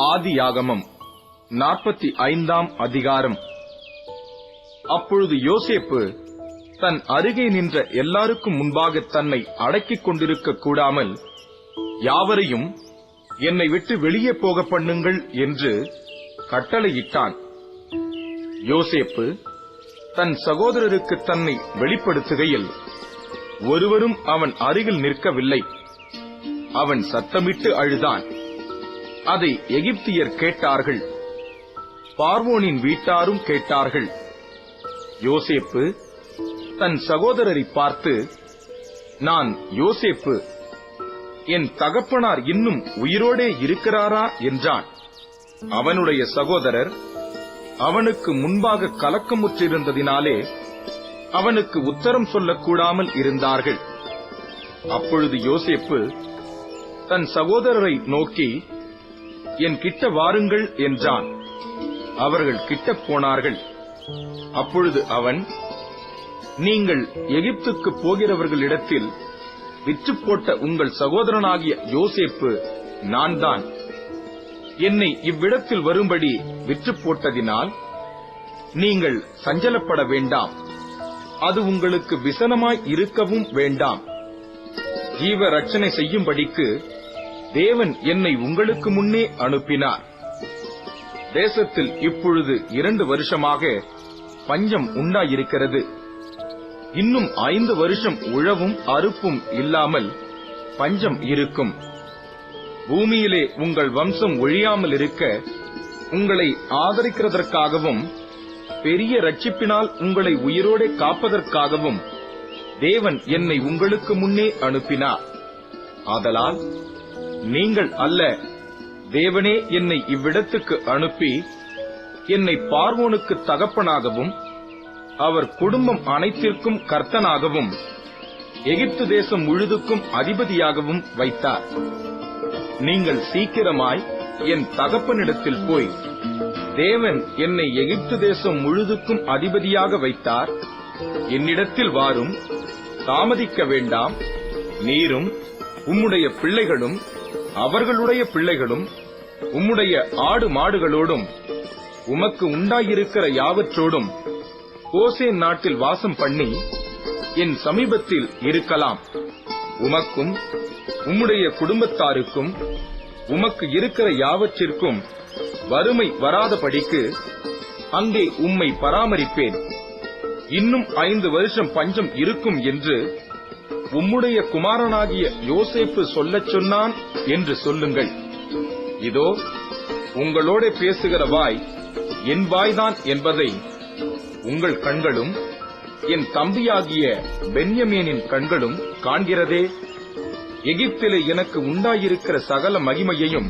ஆதியாகமம் 45ஆம் அதிகாரம். அப்பொழுது யோசேப்பு தன் அருகே நின்ற எல்லாருக்கும் முன்பாக தன்னை அடக்கிக் கொண்டிருக்க கூடாமல், யாவரையும் என்னை விட்டு வெளியே போக பண்ணுங்கள் என்று கட்டளையிட்டான். யோசேப்பு தன் சகோதரருக்கு தன்னை வெளிப்படுத்துகையில் ஒருவரும் அவன் அருகில் நிற்கவில்லை. அவன் சத்தமிட்டு அழுதான். அதை எகிப்தியர் கேட்டார்கள், பார்வோனின் வீட்டாரும் கேட்டார்கள். யோசேப்பு தன் சகோதரரை பார்த்து, நான் யோசேப்பு, என் தகப்பனார் இன்னும் உயிரோடே இருக்கிறாரா என்றான். அவனுடைய சகோதரர் அவனுக்கு முன்பாக கலக்கமுற்றிருந்ததினாலே அவனுக்கு உத்தரம் சொல்லக்கூடாமல் இருந்தார்கள். அப்பொழுது யோசேப்பு தன் சகோதரரை நோக்கி, என் கிட்ட வாருங்கள் என்றான். அவர்கள் கிட்டப் போனார்கள். அப்பொழுது அவன், நீங்கள் எகிப்துக்கு போகிறவர்களிடத்தில் விற்று போட்ட உங்கள் சகோதரனாகிய யோசேப்பு நான் தான். என்னை இவ்விடத்தில் வரும்படி விற்று போட்டதினால் நீங்கள் சஞ்சலப்பட வேண்டாம். அது உங்களுக்கு விசனமாய் இருக்கவும் வேண்டாம். ஜீவ ரட்சணை செய்யும்படிக்கு தேவன் என்னை உங்களுக்கு முன்னே அனுப்பினார். தேசத்தில் இப்பொழுது 2 வருஷமாக பஞ்சம் உண்டாயிருக்கிறது. இன்னும் 5 வருஷம் உழவும் அறுப்பும் இல்லாமல் பஞ்சம் இருக்கும். பூமியிலே உங்கள் வம்சம் ஒழியாமல் இருக்க உங்களை ஆதரிக்கிறதற்காகவும் பெரிய ரட்சிப்பினால் உங்களை உயிரோடே காப்பதற்காகவும் தேவன் என்னை உங்களுக்கு முன்னே அனுப்பினார். ஆதலால் நீங்கள் அல்ல, தேவனே என்னை இவ்விடத்துக்கு அனுப்பி என்னை பார்வோனுக்கு தகப்பனாகவும் அவர் குடும்பம் அனைத்திற்கும் கர்த்தனாகவும் எகிப்து தேசம் முழுதுக்கும் அதிபதியாகவும் வைத்தார். நீங்கள் சீக்கிரமாய் என் தகப்பனிடத்தில் போய், தேவன் என்னை எகிப்து தேசம் முழுதுக்கும் அதிபதியாக வைத்தார், என்னிடத்தில் வாரும், தாமதிக்க வேண்டாம். நீரும் உம்முடைய பிள்ளைகளும் அவர்களுடைய பிள்ளைகளும் உம்முடைய ஆடு மாடுகளோடும் உமக்கு உண்டாயிருக்கிற யாவற்றோடும் கோசேன் நாட்டில் வாசம் பண்ணி என் சமீபத்தில் இருக்கலாம். உமக்கும் உம்முடைய குடும்பத்தாருக்கும் உமக்கு இருக்கிற யாவற்றிற்கும் வறுமை வராதபடிக்கு அங்கே உம்மை பராமரிப்பேன். இன்னும் 5 வருஷம் பஞ்சம் இருக்கும் என்று உம்முடைய குமாரனாகிய யோசேப்பு சொல்லச் சொன்னான் என்று சொல்லுங்கள். இதோ உங்களோட பேசுகிற வாய் என் வாய்தான் என்பதை உங்கள் கண்களும் என் தம்பியாகிய பென்யமீனின் கண்களும் காண்கிறதே. எகிப்திலே எனக்கு உண்டாயிருக்கிற சகல மகிமையையும்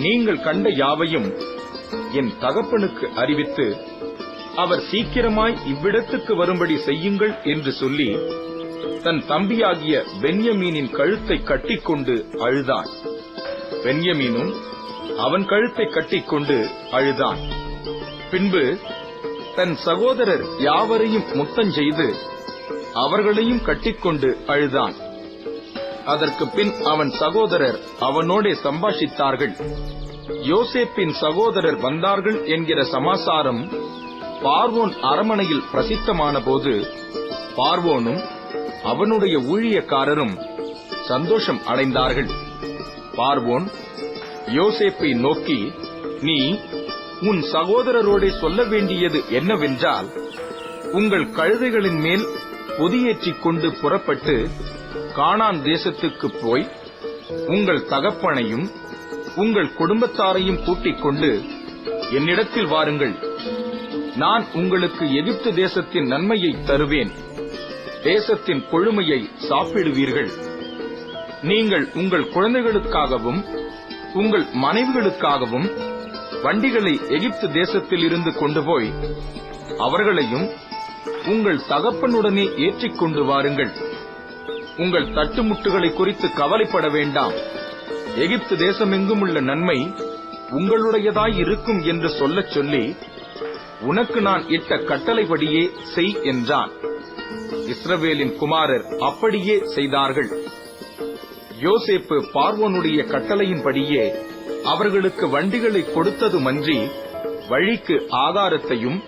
நீங்கள் கண்ட யாவையும் என் தகப்பனுக்கு அறிவித்து அவர் சீக்கிரமாய் இவ்விடத்துக்கு வரும்படி செய்யுங்கள் என்று சொல்லி தன் தம்பியாகிய பென்யமீனின் கழுத்தை கட்டிக்கொண்டு அழுதான். பென்யமீனும் அவன் கழுத்தை கட்டிக்கொண்டு அழுதான். பின்பு தன் சகோதரர் யாவரையும் முத்தஞ்செய்து அவர்களையும் கட்டிக்கொண்டு அழுதான். அதற்கு பின் அவன் சகோதரர் அவனோடே சம்பாஷித்தார்கள். யோசேப்பின் சகோதரர் வந்தார்கள் என்கிற சமாசாரம் பார்வோன் அரமனையில் பிரசித்தமான போது பார்வோனும் அவனுடைய ஊழியக்காரரும் சந்தோஷம் அடைந்தார்கள். பார்வோன் யோசேப்பை நோக்கி, நீ உன் சகோதரரோடே சொல்ல வேண்டியது என்னவென்றால், உங்கள் கழுதைகளின் மேல் பொதியேற்றிக் கொண்டு புறப்பட்டு கானான் தேசத்துக்கு போய் உங்கள் தகப்பனையும் உங்கள் குடும்பத்தாரையும் கூட்டிக் கொண்டு என்னிடத்தில் வாருங்கள். நான் உங்களுக்கு எகிப்து தேசத்தின் நன்மையை தருவேன். தேசத்தின் கொழுமையை சாப்பிடுவீர்கள். நீங்கள் உங்கள் குழந்தைகளுக்காகவும் உங்கள் மனைவிகளுக்காகவும் வண்டிகளை எகிப்து தேசத்தில் இருந்து கொண்டு போய் அவர்களையும் உங்கள் தகப்பனுடனே ஏற்றிக் கொண்டு வாருங்கள். உங்கள் தட்டுமுட்டுகளை குறித்து கவலைப்பட வேண்டாம். எகிப்து தேசமெங்கும் உள்ள நன்மை உங்களுடையதாய் இருக்கும் என்று சொல்லச் சொல்லி உனக்கு நான் இட்ட கட்டளைப்படியே செய் என்றான். இஸ்ரவேலின் குமாரர் அப்படியே செய்தார்கள். யோசேப்பு பார்வோனுடைய கட்டளையின்படியே அவர்களுக்கு வண்டிகளை கொடுத்ததுமன்றி வழிக்கு ஆகாரத்தையும்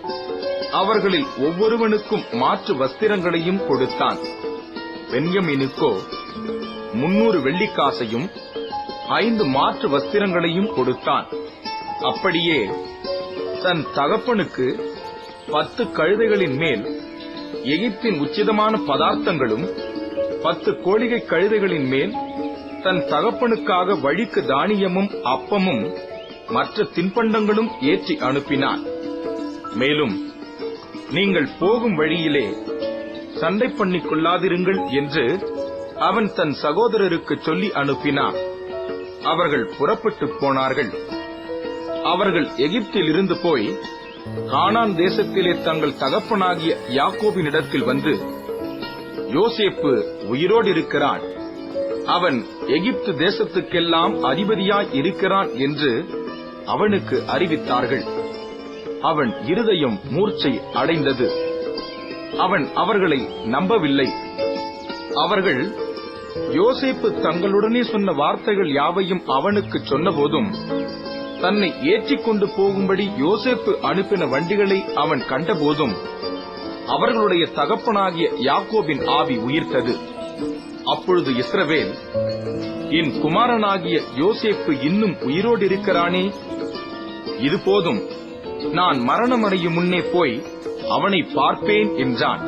அவர்களில் ஒவ்வொருவனுக்கும் மாற்று வஸ்திரங்களையும் கொடுத்தான். பென்யமீனுக்கோ 300 வெள்ளிக்காசையும் 5 மாற்று வஸ்திரங்களையும் கொடுத்தான். அப்படியே தன் தகப்பனுக்கு 10 கழுதைகளின் மேல் எகிப்தின் உச்சிதமான பதார்த்தங்களும் 10 கோழிகை கழுதைகளின் மேல் தன் தகப்பனுக்காக வழிக்கு தானியமும் அப்பமும் மற்ற தின்பண்டங்களும் ஏற்றி அனுப்பினான். மேலும், நீங்கள் போகும் வழியிலே சண்டை பண்ணிக் கொள்ளாதிருங்கள் என்று அவன் தன் சகோதரருக்கு சொல்லி அனுப்பினான். அவர்கள் புறப்பட்டு போனார்கள். அவர்கள் எகிப்தில் இருந்து போய் கானான் தேசத்திலே தங்கள் தகப்பனாகிய யாக்கோபினிடத்தில் வந்து, யோசேப்பு உயிரோடு இருக்கிறான், அவன் எகிப்து தேசத்துக்கெல்லாம் அதிபதியாய் இருக்கிறான் என்று அவனுக்கு அறிவித்தார்கள். அவன் இருதயம் மூர்ச்சை அடைந்தது. அவன் அவர்களை நம்பவில்லை. அவர்கள் யோசேப்பு தங்களுடனே சொன்ன வார்த்தைகள் யாவையும் அவனுக்கு சொன்னபோதும், தன்னை ஏற்றிக்கொண்டு போகும்படி யோசேப்பு அனுப்பின வண்டிகளை அவன் கண்டபோதும், அவர்களுடைய தகப்பனாகிய யாக்கோபின் ஆவி உயிர்த்தது. அப்பொழுது இஸ்ரவேல், என் குமாரனாகிய யோசேப்பு இன்னும் உயிரோடு இருக்கிறானே, இது போதும், நான் மரணமடையும் முன்னே போய் அவனை பார்ப்பேன் என்றான்.